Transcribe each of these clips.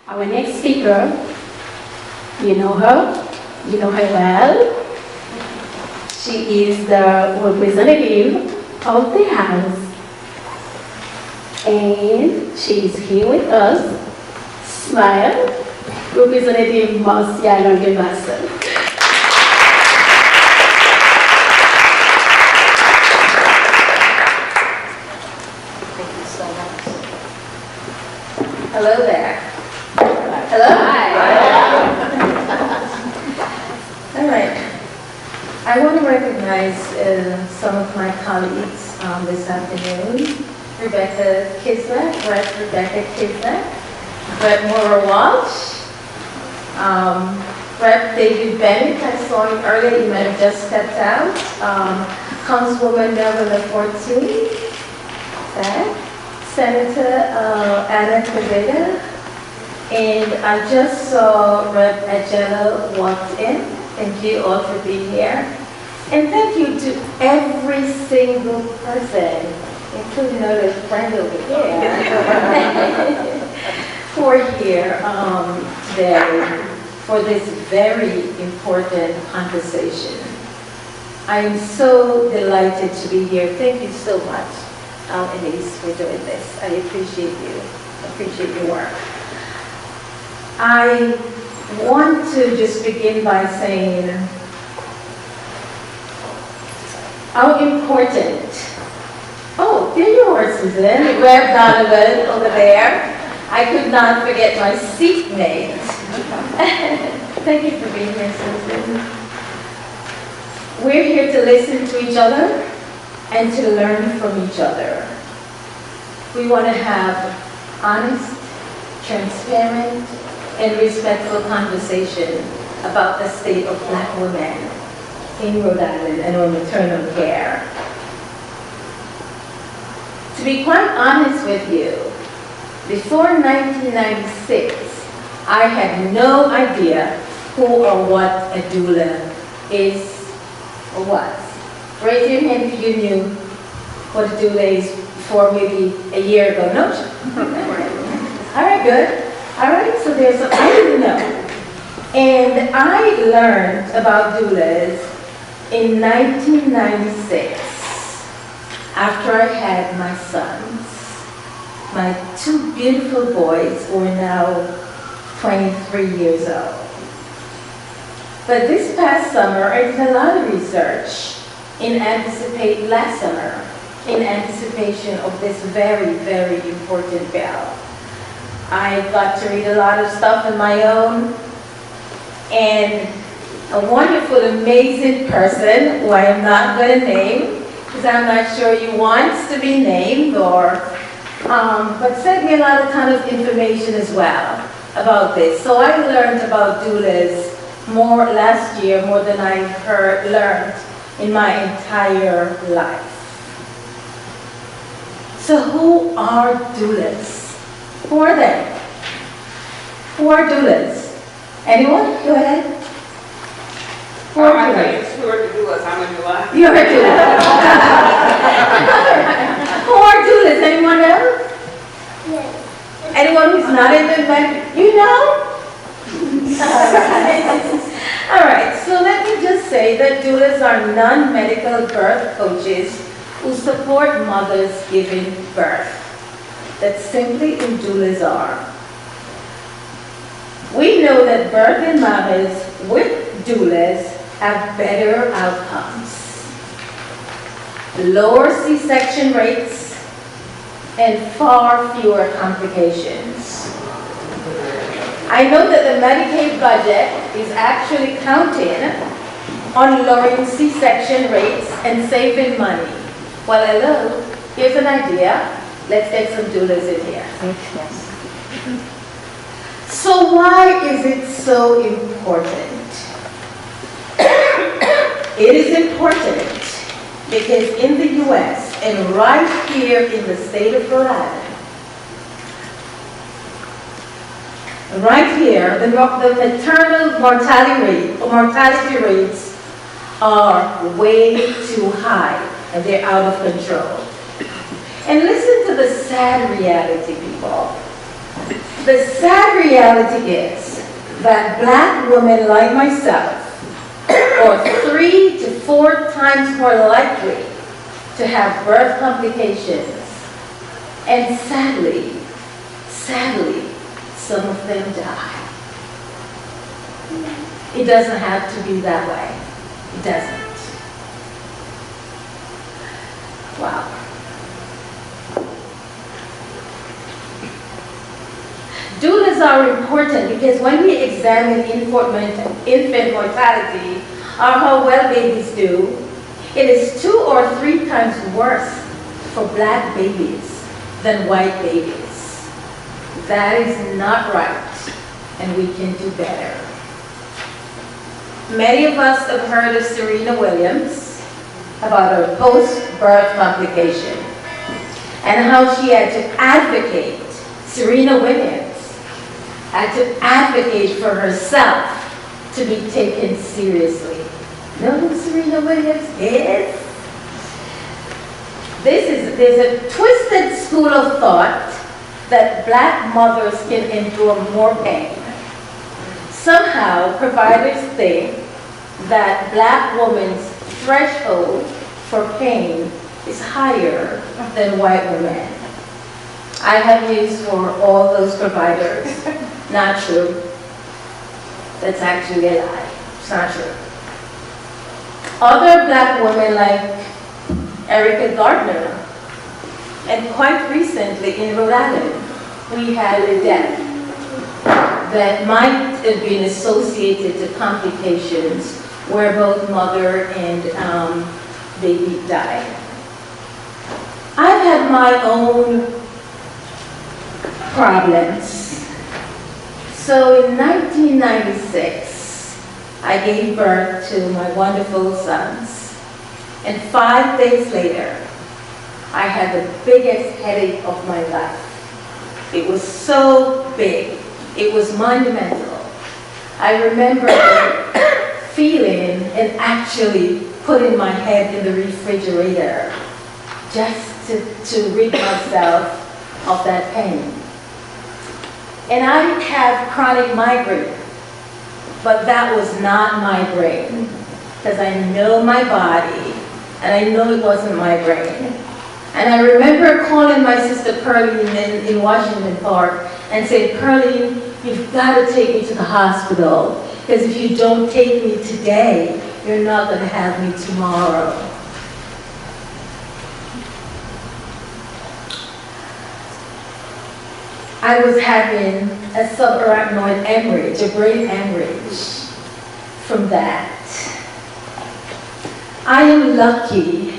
Our next speaker, you know her, you know her well. She is the representative of the House, and she's here with us. Smile, Representative Marcia Longuevasson. Hello there. Hello. Hi. All right. I want to recognize some of my colleagues this afternoon. Rebecca Kisleck, Rebecca Kisleck, Rep. Maura Walsh, Rep. David Bennett, I saw him earlier, he might have just stepped out. Councilwoman Melvin Fortune, Senator Anna Quezada, and I just saw Rep. Angela walked in. Thank you all for being here. And thank you to every single person, including our friend over here, who are here today for this very important conversation. I am so delighted to be here. Thank you so much, Elise, for doing this. I appreciate you. I appreciate your work. I want to just begin by saying how important. Oh, there you are, Susan. Rep. Donovan over there. I could not forget my seatmate. Thank you for being here, Susan. We're here to listen to each other and to learn from each other. We want to have honest, transparent, and respectful conversation about the state of Black women in Rhode Island and on maternal care. To be quite honest with you, before 1996, I had no idea who or what a doula is or was. Raise your hand if you knew what a doula is before maybe a year ago. No? All right, good. All right, so there's I didn't know. And I learned about doulas in 1996 after I had my sons. My two beautiful boys who are now 23 years old. But this past summer, I did a lot of research last summer, in anticipation of this very, very important bill. I got to read a lot of stuff on my own, and a wonderful, amazing person, who I am not going to name, because I'm not sure he wants to be named, but sent me a lot of kind of information as well about this. So I learned about doulas more last year, more than I learned in my entire life. So who are doulas? Who are they? Who are doulas? Anyone? Go ahead. Who are doulas? Who are the doulas? I'm a doula. You're a doula. Who are doulas? Anyone else? Yes. Anyone who's not in the medical? You know? All right, so let me just say that doulas are non-medical birth coaches who support mothers giving birth. That's simply who doulas are. We know that birthing mothers with doulas have better outcomes, lower C-section rates, and far fewer complications. I know that the Medicaid budget is actually counting on lowering C-section rates and saving money. Well, hello, here's an idea. Let's get some doulas in here. Yes. So why is it so important? It is important because in the U.S. and right here in the state of Rhode Island, right here, the maternal mortality rates are way too high and they're out of control. And listen to the sad reality, people. The sad reality is that black women like myself are 3 to 4 times more likely to have birth complications. And sadly, some of them die. It doesn't have to be that way. It doesn't. Wow. Doulas are important because when we examine infant mortality, or how well babies do, it is 2 or 3 times worse for black babies than white babies. That is not right, and we can do better. Many of us have heard of Serena Williams, about her post-birth complication, and how she had to advocate, Serena Williams had to advocate for herself to be taken seriously. Know who Serena Williams is? There's a twisted school of thought that black mothers can endure more pain. Somehow, providers think that black women's threshold for pain is higher than white women. I have news for all those providers. Not true. That's actually a lie. It's not true. Other black women like Erica Gardner, and quite recently in Rhode Island, we had a death that might have been associated to complications where both mother and baby died. I've had my own problems. So in 1996, I gave birth to my wonderful sons. And 5 days later, I had the biggest headache of my life. It was so big. It was monumental. I remember feeling and actually putting my head in the refrigerator just to rid myself of that pain. And I have chronic migraine, but that was not migraine, because I know my body, and I know it wasn't migraine. And I remember calling my sister Pearline in Washington Park and saying, Pearline, you've got to take me to the hospital, because if you don't take me today, you're not going to have me tomorrow. I was having a subarachnoid hemorrhage, a brain hemorrhage from that. I am lucky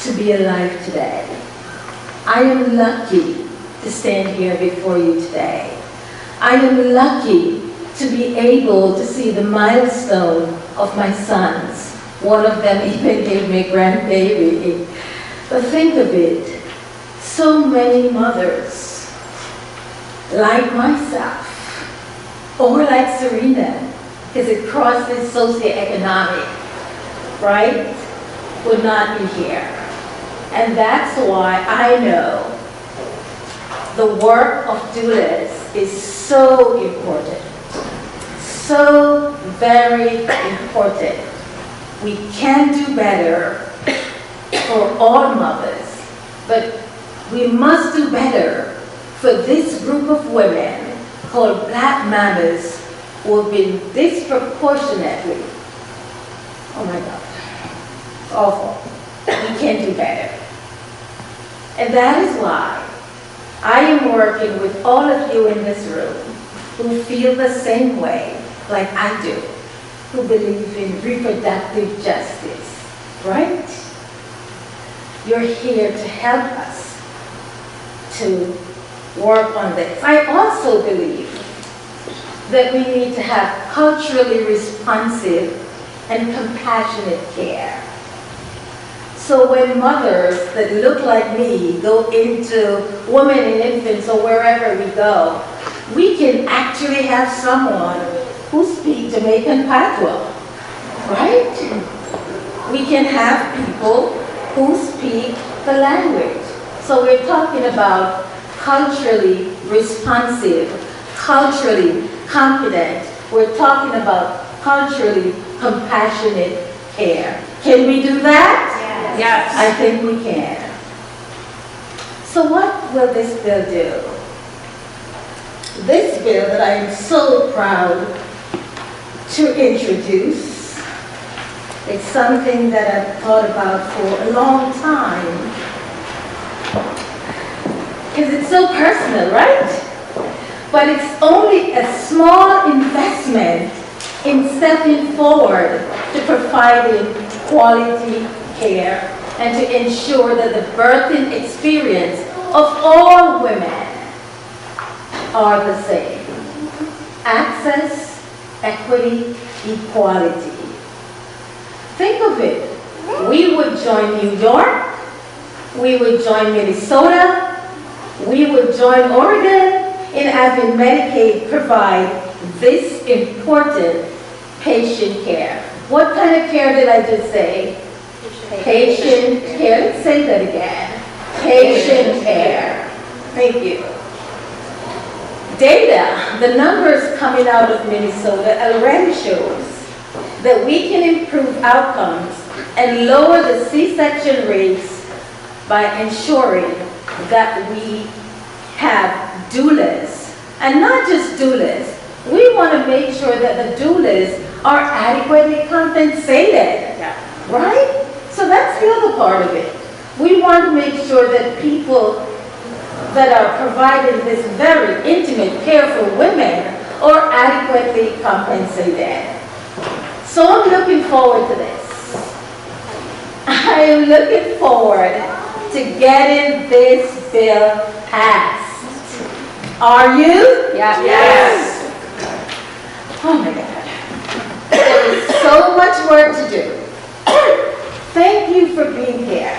to be alive today. I am lucky to stand here before you today. I am lucky to be able to see the milestone of my sons. One of them even gave me a grandbaby. But think of it, so many mothers like myself, or like Serena, because it crosses socioeconomic, right, would not be here. And that's why I know the work of doulas is so important, so very important. We can do better for all mothers, but we must do better for this group of women called black mamas who have been disproportionately, oh my God, it's awful. We can do better. And that is why I am working with all of you in this room who feel the same way like I do, who believe in reproductive justice, right? You're here to help us to work on this. I also believe that we need to have culturally responsive and compassionate care. So when mothers that look like me go into women and infants or wherever we go, we can actually have someone who speaks Jamaican patois, right? We can have people who speak the language. So we're talking about culturally responsive, culturally competent. We're talking about culturally compassionate care. Can we do that? Yes. I think we can. So what will this bill do? This bill that I am so proud to introduce, it's something that I've thought about for a long time. Because it's so personal, right? But it's only a small investment in stepping forward to providing quality care and to ensure that the birthing experience of all women are the same. Access, equity, equality. Think of it. We would join New York, we would join Minnesota, we would join Oregon in having Medicaid provide this important patient care. What kind of care did I just say? Patient care. Let's say that again. Patient care. Thank you. Data, the numbers coming out of Minnesota already shows that we can improve outcomes and lower the C-section rates by ensuring that we have doulas. And not just doulas. We want to make sure that the doulas are adequately compensated. Right? So that's the other part of it. We want to make sure that people that are providing this very intimate care for women are adequately compensated. So I'm looking forward to this. I am looking forward to getting this bill passed. Are you? Yeah. Yes. Oh my God. There is so much work to do. Thank you for being here.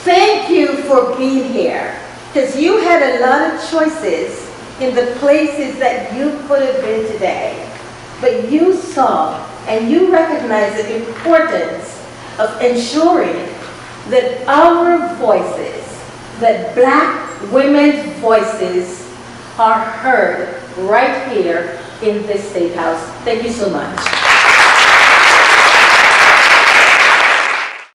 Thank you for being here. Because you had a lot of choices in the places that you could have been today. But you saw and you recognize the importance of ensuring that our voices, that Black women's voices are heard right here in this State House. Thank you so much.